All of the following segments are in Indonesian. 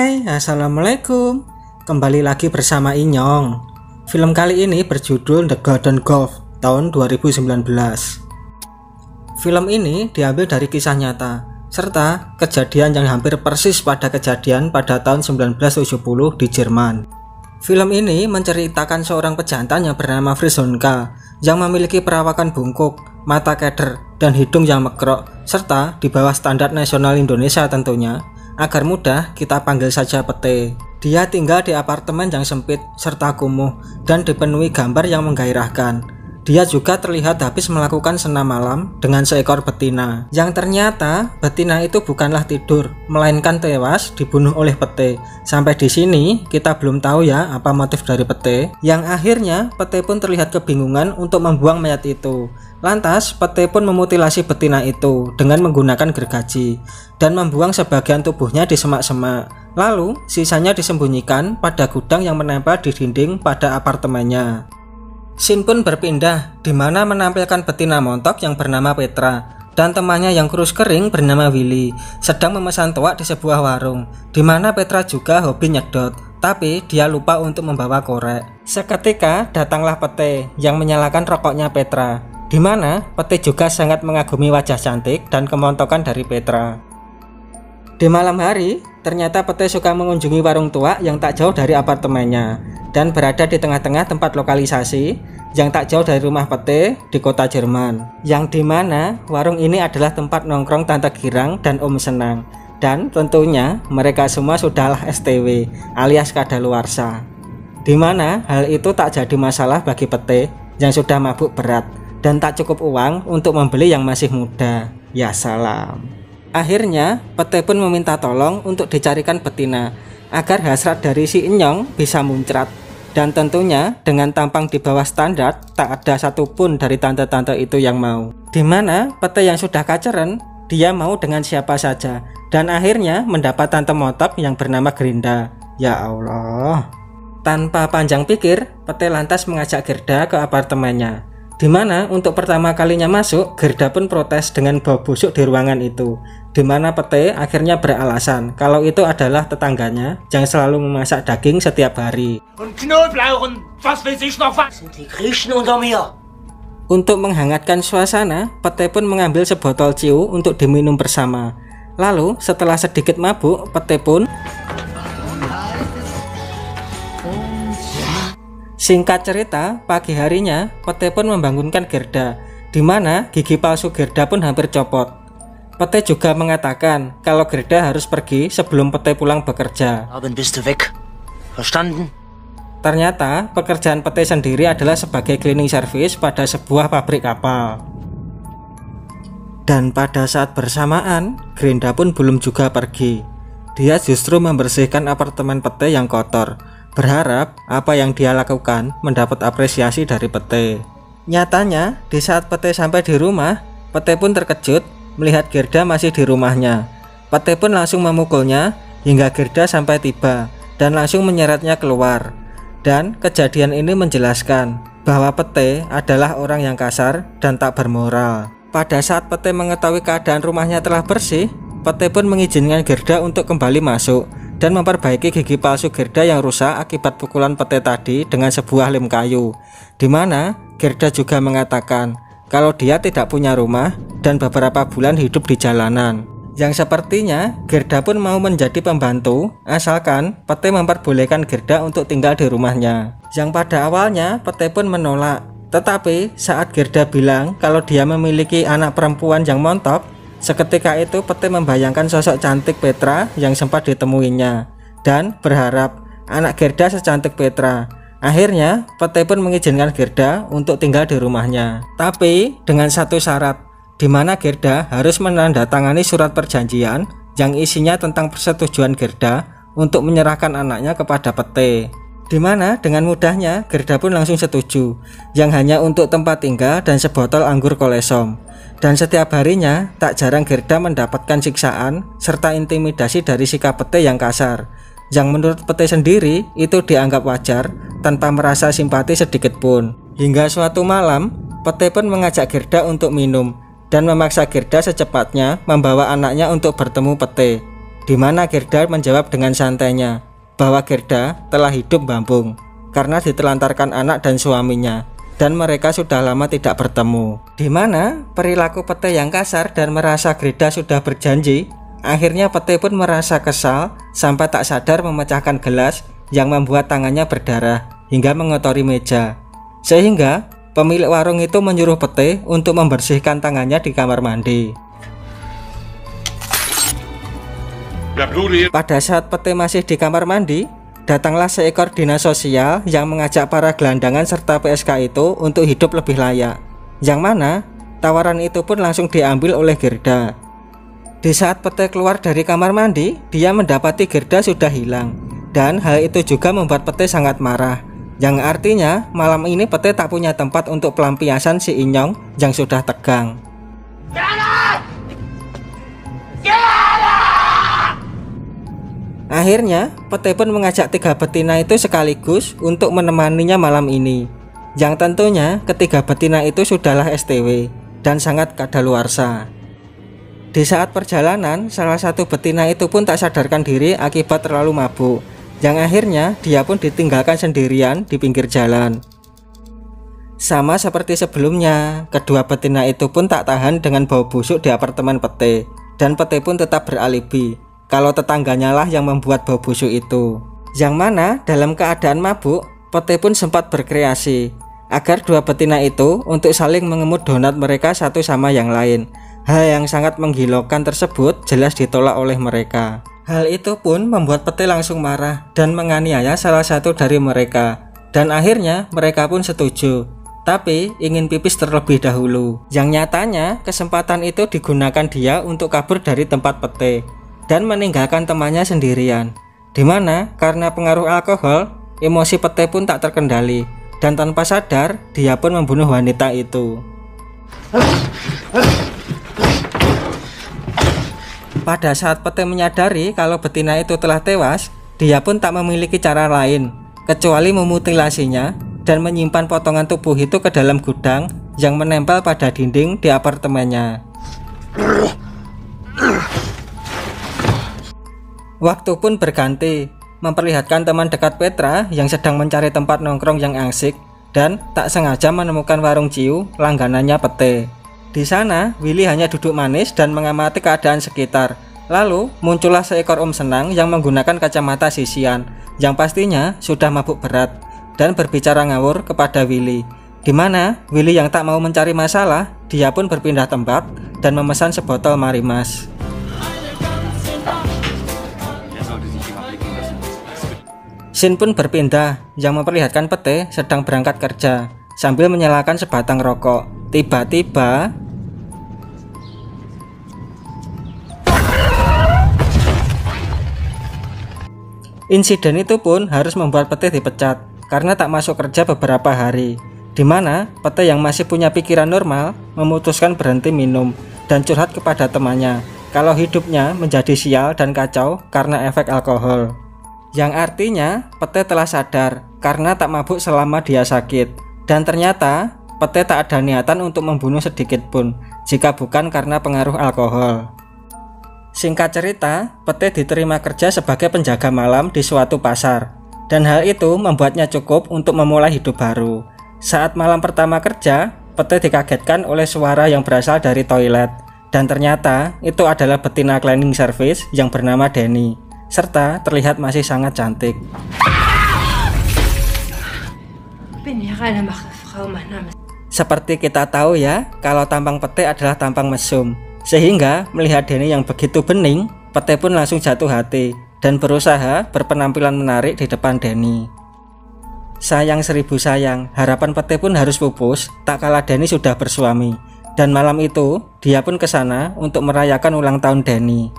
Hai, assalamualaikum. Kembali lagi bersama Inyong. Film kali ini berjudul The Golden Glove tahun 2019. Film ini diambil dari kisah nyata serta kejadian yang hampir persis pada kejadian pada tahun 1970 di Jerman. Film ini menceritakan seorang pejantan yang bernama Fritz Honka yang memiliki perawakan bungkuk, mata keder, dan hidung yang mekrok, serta di bawah standar nasional Indonesia tentunya, agar mudah kita panggil saja Pete. Dia tinggal di apartemen yang sempit serta kumuh dan dipenuhi gambar yang menggairahkan. Dia juga terlihat habis melakukan senam malam dengan seekor betina, yang ternyata betina itu bukanlah tidur, melainkan tewas dibunuh oleh Pete. Sampai di sini kita belum tahu ya apa motif dari Pete, yang akhirnya Pete pun terlihat kebingungan untuk membuang mayat itu. Lantas Pete pun memutilasi betina itu dengan menggunakan gergaji dan membuang sebagian tubuhnya di semak-semak. Lalu sisanya disembunyikan pada gudang yang menempel di dinding pada apartemennya. Scene pun berpindah, di mana menampilkan betina montok yang bernama Petra dan temannya yang kurus kering bernama Willy sedang memesan toak di sebuah warung, di mana Petra juga hobi nyedot, tapi dia lupa untuk membawa korek. Seketika datanglah Pete yang menyalakan rokoknya Petra, di mana Pete juga sangat mengagumi wajah cantik dan kemontokan dari Petra. Di malam hari, ternyata Pete suka mengunjungi warung tua yang tak jauh dari apartemennya dan berada di tengah-tengah tempat lokalisasi yang tak jauh dari rumah Pete di kota Jerman, yang dimana warung ini adalah tempat nongkrong Tante Girang dan Om Senang, dan tentunya mereka semua sudahlah STW alias kadaluarsa, dimana hal itu tak jadi masalah bagi Pete yang sudah mabuk berat dan tak cukup uang untuk membeli yang masih muda. Ya salam. Akhirnya Pete pun meminta tolong untuk dicarikan betina agar hasrat dari si Inyong bisa muncrat, dan tentunya dengan tampang di bawah standar tak ada satupun dari tante-tante itu yang mau, dimana Pete yang sudah kaceren dia mau dengan siapa saja dan akhirnya mendapat tante motop yang bernama Grinda. Ya Allah. Tanpa panjang pikir Pete lantas mengajak Gerda ke apartemennya, dimana untuk pertama kalinya masuk Gerda pun protes dengan bau busuk di ruangan itu, dimana Pete akhirnya beralasan kalau itu adalah tetangganya yang selalu memasak daging setiap hari. Untuk menghangatkan suasana, Pete pun mengambil sebotol ciu untuk diminum bersama. Lalu setelah sedikit mabuk, Pete pun singkat cerita, pagi harinya Pete pun membangunkan Gerda, di mana gigi palsu Gerda pun hampir copot. Pete juga mengatakan kalau Gerda harus pergi sebelum Pete pulang bekerja. Ternyata pekerjaan Pete sendiri adalah sebagai cleaning service pada sebuah pabrik kapal. Dan pada saat bersamaan, Grinda pun belum juga pergi. Dia justru membersihkan apartemen Pete yang kotor, berharap apa yang dia lakukan mendapat apresiasi dari Pete. Nyatanya, di saat Pete sampai di rumah, Pete pun terkejut melihat Gerda masih di rumahnya. Pete pun langsung memukulnya hingga Gerda sampai tiba dan langsung menyeretnya keluar. Dan kejadian ini menjelaskan bahwa Pete adalah orang yang kasar dan tak bermoral. Pada saat Pete mengetahui keadaan rumahnya telah bersih, Pete pun mengizinkan Gerda untuk kembali masuk dan memperbaiki gigi palsu Gerda yang rusak akibat pukulan Pete tadi dengan sebuah lem kayu, dimana Gerda juga mengatakan kalau dia tidak punya rumah dan beberapa bulan hidup di jalanan, yang sepertinya Gerda pun mau menjadi pembantu asalkan Pete memperbolehkan Gerda untuk tinggal di rumahnya, yang pada awalnya Pete pun menolak. Tetapi saat Gerda bilang kalau dia memiliki anak perempuan yang montok, seketika itu Pete membayangkan sosok cantik Petra yang sempat ditemuinya dan berharap anak Gerda secantik Petra. Akhirnya Pete pun mengizinkan Gerda untuk tinggal di rumahnya, tapi dengan satu syarat, di mana Gerda harus menandatangani surat perjanjian yang isinya tentang persetujuan Gerda untuk menyerahkan anaknya kepada Pete, di mana dengan mudahnya Gerda pun langsung setuju, yang hanya untuk tempat tinggal dan sebotol anggur kolesom. Dan setiap harinya tak jarang Gerda mendapatkan siksaan serta intimidasi dari sikap Pete yang kasar, yang menurut Pete sendiri itu dianggap wajar tanpa merasa simpati sedikit pun. Hingga suatu malam Pete pun mengajak Gerda untuk minum dan memaksa Gerda secepatnya membawa anaknya untuk bertemu Pete. di mana Gerda menjawab dengan santainya bahwa Gerda telah hidup bambung karena ditelantarkan anak dan suaminya, dan mereka sudah lama tidak bertemu. Di mana perilaku Pete yang kasar dan merasa Gerda sudah berjanji, akhirnya Pete pun merasa kesal sampai tak sadar memecahkan gelas yang membuat tangannya berdarah hingga mengotori meja. Sehingga pemilik warung itu menyuruh Pete untuk membersihkan tangannya di kamar mandi. Pada saat Pete masih di kamar mandi, datanglah seekor dinas sosial yang mengajak para gelandangan serta PSK itu untuk hidup lebih layak. Yang mana tawaran itu pun langsung diambil oleh Gerda. Di saat Pete keluar dari kamar mandi, dia mendapati Gerda sudah hilang. Dan hal itu juga membuat Pete sangat marah. Yang artinya malam ini Pete tak punya tempat untuk pelampiasan si Inyong yang sudah tegang. Akhirnya Pete pun mengajak 3 betina itu sekaligus untuk menemaninya malam ini. Yang tentunya ketiga betina itu sudahlah STW dan sangat kadaluarsa. Di saat perjalanan, salah satu betina itu pun tak sadarkan diri akibat terlalu mabuk, yang akhirnya dia pun ditinggalkan sendirian di pinggir jalan. Sama seperti sebelumnya, kedua betina itu pun tak tahan dengan bau busuk di apartemen Pete, dan Pete pun tetap beralibi kalau tetangganya lah yang membuat bau busuk itu. Yang mana dalam keadaan mabuk, Pete pun sempat berkreasi agar dua betina itu untuk saling mengemut donat mereka satu sama yang lain. Hal yang sangat menggilaukan tersebut jelas ditolak oleh mereka. Hal itu pun membuat Pete langsung marah dan menganiaya salah satu dari mereka. Dan akhirnya mereka pun setuju, tapi ingin pipis terlebih dahulu. Yang nyatanya kesempatan itu digunakan dia untuk kabur dari tempat Pete dan meninggalkan temannya sendirian. Dimana karena pengaruh alkohol, emosi Pete pun tak terkendali, dan tanpa sadar dia pun membunuh wanita itu. Pada saat Pete menyadari kalau betina itu telah tewas, dia pun tak memiliki cara lain kecuali memutilasinya dan menyimpan potongan tubuh itu ke dalam gudang yang menempel pada dinding di apartemennya. Waktu pun berganti, memperlihatkan teman dekat Petra yang sedang mencari tempat nongkrong yang asik dan tak sengaja menemukan warung ciu langganannya Pete. Di sana, Willy hanya duduk manis dan mengamati keadaan sekitar. Lalu muncullah seekor om senang yang menggunakan kacamata sisian, yang pastinya sudah mabuk berat, dan berbicara ngawur kepada Willy. Di mana Willy yang tak mau mencari masalah, dia pun berpindah tempat dan memesan sebotol Marimas. Scene pun berpindah yang memperlihatkan Pete sedang berangkat kerja sambil menyalakan sebatang rokok. Tiba-tiba insiden itu pun harus membuat Pete dipecat karena tak masuk kerja beberapa hari. Dimana Pete yang masih punya pikiran normal memutuskan berhenti minum dan curhat kepada temannya kalau hidupnya menjadi sial dan kacau karena efek alkohol. Yang artinya Pete telah sadar karena tak mabuk selama dia sakit. Dan ternyata Pete tak ada niatan untuk membunuh sedikit pun jika bukan karena pengaruh alkohol. Singkat cerita, Pete diterima kerja sebagai penjaga malam di suatu pasar. Dan hal itu membuatnya cukup untuk memulai hidup baru. Saat malam pertama kerja, Pete dikagetkan oleh suara yang berasal dari toilet. Dan ternyata itu adalah betina cleaning service yang bernama Denny, serta terlihat masih sangat cantik. Seperti kita tahu ya, kalau tampang Pete adalah tampang mesum. Sehingga melihat Denny yang begitu bening, Pete pun langsung jatuh hati dan berusaha berpenampilan menarik di depan Denny. Sayang seribu sayang, harapan Pete pun harus pupus tak kala Denny sudah bersuami. Dan malam itu, dia pun ke sana untuk merayakan ulang tahun Denny.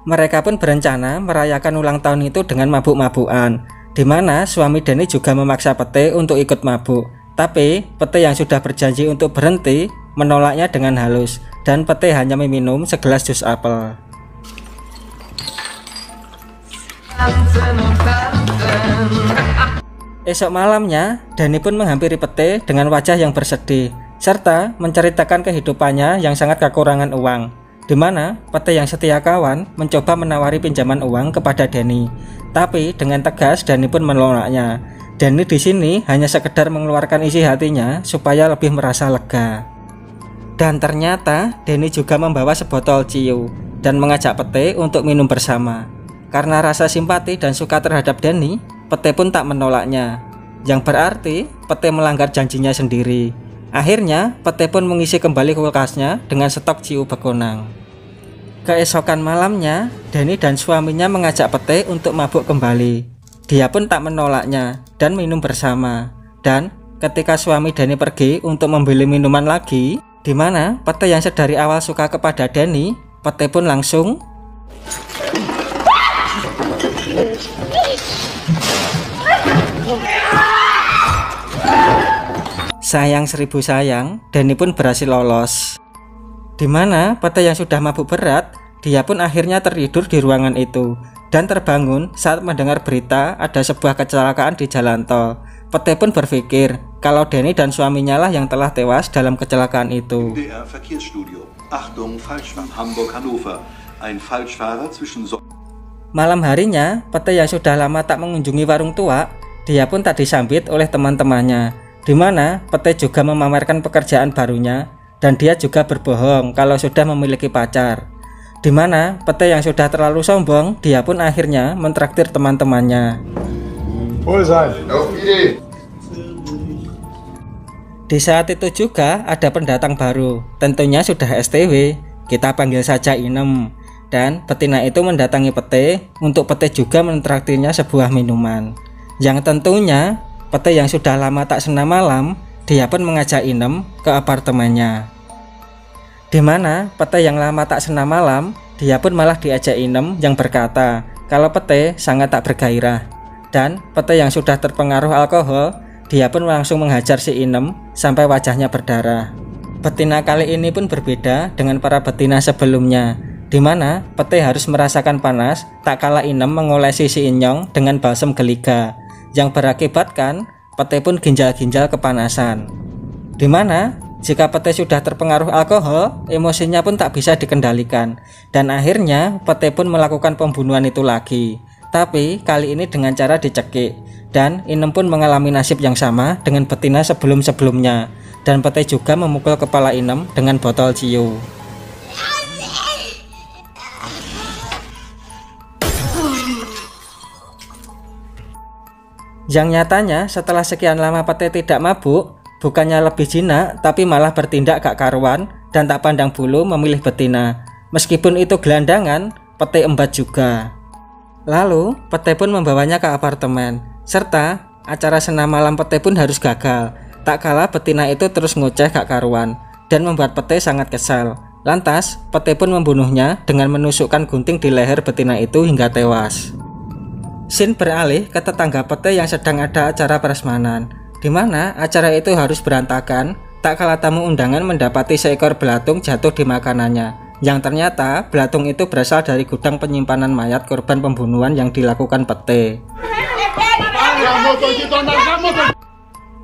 Mereka pun berencana merayakan ulang tahun itu dengan mabuk-mabukan, di mana suami Denny juga memaksa Pete untuk ikut mabuk. Tapi Pete yang sudah berjanji untuk berhenti menolaknya dengan halus, dan Pete hanya meminum segelas jus apel. Esok malamnya, Denny pun menghampiri Pete dengan wajah yang bersedih, serta menceritakan kehidupannya yang sangat kekurangan uang. di mana Pete yang setia kawan mencoba menawari pinjaman uang kepada Denny, tapi dengan tegas Denny pun menolaknya. Denny di sini hanya sekedar mengeluarkan isi hatinya supaya lebih merasa lega. Dan ternyata Denny juga membawa sebotol ciu dan mengajak Pete untuk minum bersama. Karena rasa simpati dan suka terhadap Denny, Pete pun tak menolaknya, yang berarti Pete melanggar janjinya sendiri. Akhirnya Pete pun mengisi kembali kulkasnya dengan stok ciu begonang. Keesokan malamnya, Denny dan suaminya mengajak Pete untuk mabuk kembali. Dia pun tak menolaknya dan minum bersama. Dan ketika suami Denny pergi untuk membeli minuman lagi, di mana Pete yang sedari awal suka kepada Denny, Pete pun langsung sayang seribu sayang, Denny pun berhasil lolos. Di mana Pete yang sudah mabuk berat, dia pun akhirnya tertidur di ruangan itu dan terbangun saat mendengar berita ada sebuah kecelakaan di jalan tol. Pete pun berpikir kalau Denny dan suaminya lah yang telah tewas dalam kecelakaan itu. Malam harinya, Pete yang sudah lama tak mengunjungi warung tua, dia pun tak disambit oleh teman-temannya, di mana Pete juga memamerkan pekerjaan barunya dan dia juga berbohong kalau sudah memiliki pacar. Di mana Pete yang sudah terlalu sombong, dia pun akhirnya mentraktir teman-temannya. Di saat itu juga ada pendatang baru, tentunya sudah STW, kita panggil saja Inem. Dan betina itu mendatangi Pete untuk Pete juga mentraktirnya sebuah minuman. Yang tentunya Pete yang sudah lama tak senam malam, dia pun mengajak Inem ke apartemennya. Di mana Pete yang lama tak senam malam, dia pun malah diajak Inem yang berkata kalau Pete sangat tak bergairah. Dan Pete yang sudah terpengaruh alkohol, dia pun langsung menghajar si Inem sampai wajahnya berdarah. Betina kali ini pun berbeda dengan para betina sebelumnya, di mana Pete harus merasakan panas tak kalah Inem mengolesi si Inyong dengan balsem geliga, yang berakibatkan Pete pun ginjal-ginjal kepanasan. Di mana jika Pete sudah terpengaruh alkohol, emosinya pun tak bisa dikendalikan, dan akhirnya Pete pun melakukan pembunuhan itu lagi, tapi kali ini dengan cara dicekik. Dan Inem pun mengalami nasib yang sama dengan betina sebelum-sebelumnya, dan Pete juga memukul kepala Inem dengan botol ciu. Yang nyatanya setelah sekian lama Pete tidak mabuk, bukannya lebih jinak tapi malah bertindak gak karuan dan tak pandang bulu memilih betina. Meskipun itu gelandangan, Pete embat juga. Lalu Pete pun membawanya ke apartemen, serta acara senam malam Pete pun harus gagal. Tak kalah betina itu terus ngoceh gak karuan dan membuat Pete sangat kesal. Lantas Pete pun membunuhnya dengan menusukkan gunting di leher betina itu hingga tewas. Scene beralih ke tetangga Pete yang sedang ada acara prasmanan, di mana acara itu harus berantakan. Tak kalah tamu undangan mendapati seekor belatung jatuh di makanannya, yang ternyata belatung itu berasal dari gudang penyimpanan mayat korban pembunuhan yang dilakukan Pete.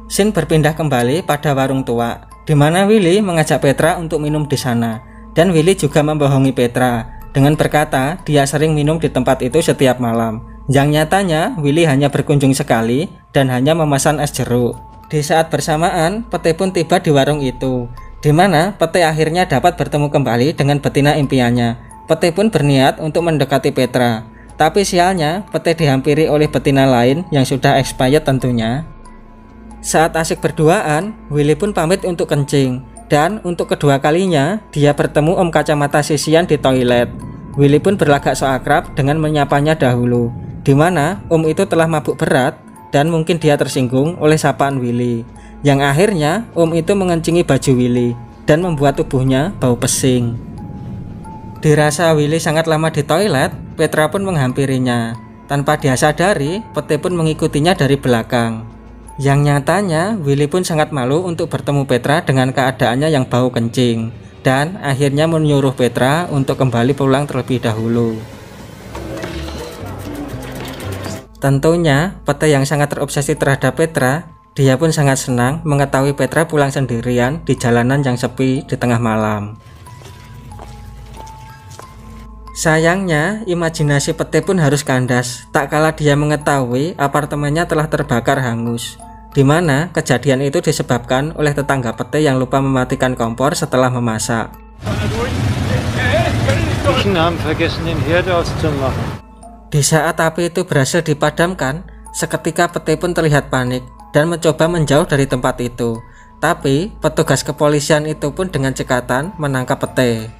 Scene berpindah kembali pada warung tua, di mana Willy mengajak Petra untuk minum di sana, dan Willy juga membohongi Petra dengan berkata dia sering minum di tempat itu setiap malam. Yang nyatanya Willy hanya berkunjung sekali dan hanya memesan es jeruk. Di saat bersamaan, Pete pun tiba di warung itu, di mana Pete akhirnya dapat bertemu kembali dengan betina impiannya. Pete pun berniat untuk mendekati Petra, tapi sialnya Pete dihampiri oleh betina lain yang sudah expired tentunya. Saat asik berduaan, Willy pun pamit untuk kencing, dan untuk kedua kalinya dia bertemu Om Kacamata Sisian di toilet. Willy pun berlagak so akrab dengan menyapanya dahulu, di mana Om itu telah mabuk berat dan mungkin dia tersinggung oleh sapaan Willy, yang akhirnya Om itu mengencingi baju Willy dan membuat tubuhnya bau pesing. Dirasa Willy sangat lama di toilet, Petra pun menghampirinya. Tanpa dia sadari, Pete pun mengikutinya dari belakang. Yang nyatanya Willy pun sangat malu untuk bertemu Petra dengan keadaannya yang bau kencing, dan akhirnya menyuruh Petra untuk kembali pulang terlebih dahulu. Tentunya Pete yang sangat terobsesi terhadap Petra, dia pun sangat senang mengetahui Petra pulang sendirian di jalanan yang sepi di tengah malam. Sayangnya, imajinasi Pete pun harus kandas, tak kala dia mengetahui apartemennya telah terbakar hangus, di mana kejadian itu disebabkan oleh tetangga Pete yang lupa mematikan kompor setelah memasak. Di saat api itu berhasil dipadamkan, seketika Pete pun terlihat panik dan mencoba menjauh dari tempat itu. Tapi petugas kepolisian itu pun dengan cekatan menangkap Pete.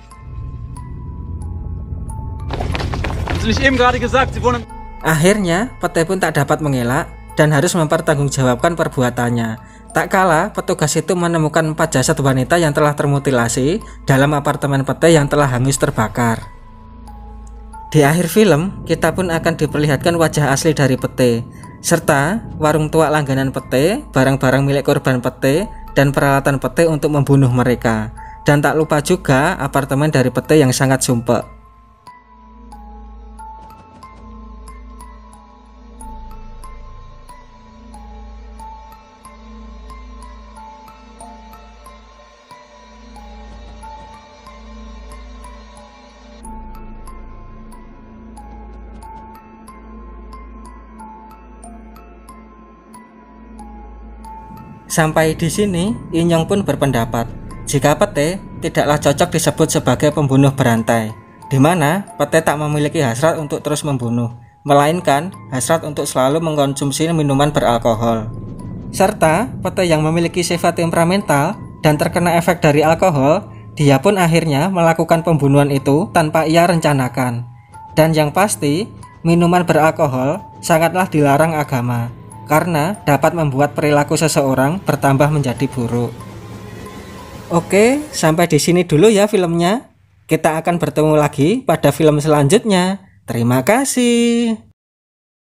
Akhirnya Pete pun tak dapat mengelak dan harus mempertanggungjawabkan perbuatannya. Tak kala petugas itu menemukan 4 jasad wanita yang telah termutilasi dalam apartemen Pete yang telah hangus terbakar. Di akhir film, kita pun akan diperlihatkan wajah asli dari Pete, serta warung tua langganan Pete, barang-barang milik korban Pete, dan peralatan Pete untuk membunuh mereka. Dan tak lupa juga apartemen dari Pete yang sangat sumpek. Sampai di sini, Inyong pun berpendapat jika Pete tidaklah cocok disebut sebagai pembunuh berantai, di mana Pete tak memiliki hasrat untuk terus membunuh, melainkan hasrat untuk selalu mengkonsumsi minuman beralkohol. Serta Pete yang memiliki sifat temperamental dan terkena efek dari alkohol, dia pun akhirnya melakukan pembunuhan itu tanpa ia rencanakan. Dan yang pasti, minuman beralkohol sangatlah dilarang agama, karena dapat membuat perilaku seseorang bertambah menjadi buruk. Oke, sampai di sini dulu ya filmnya. Kita akan bertemu lagi pada film selanjutnya. Terima kasih.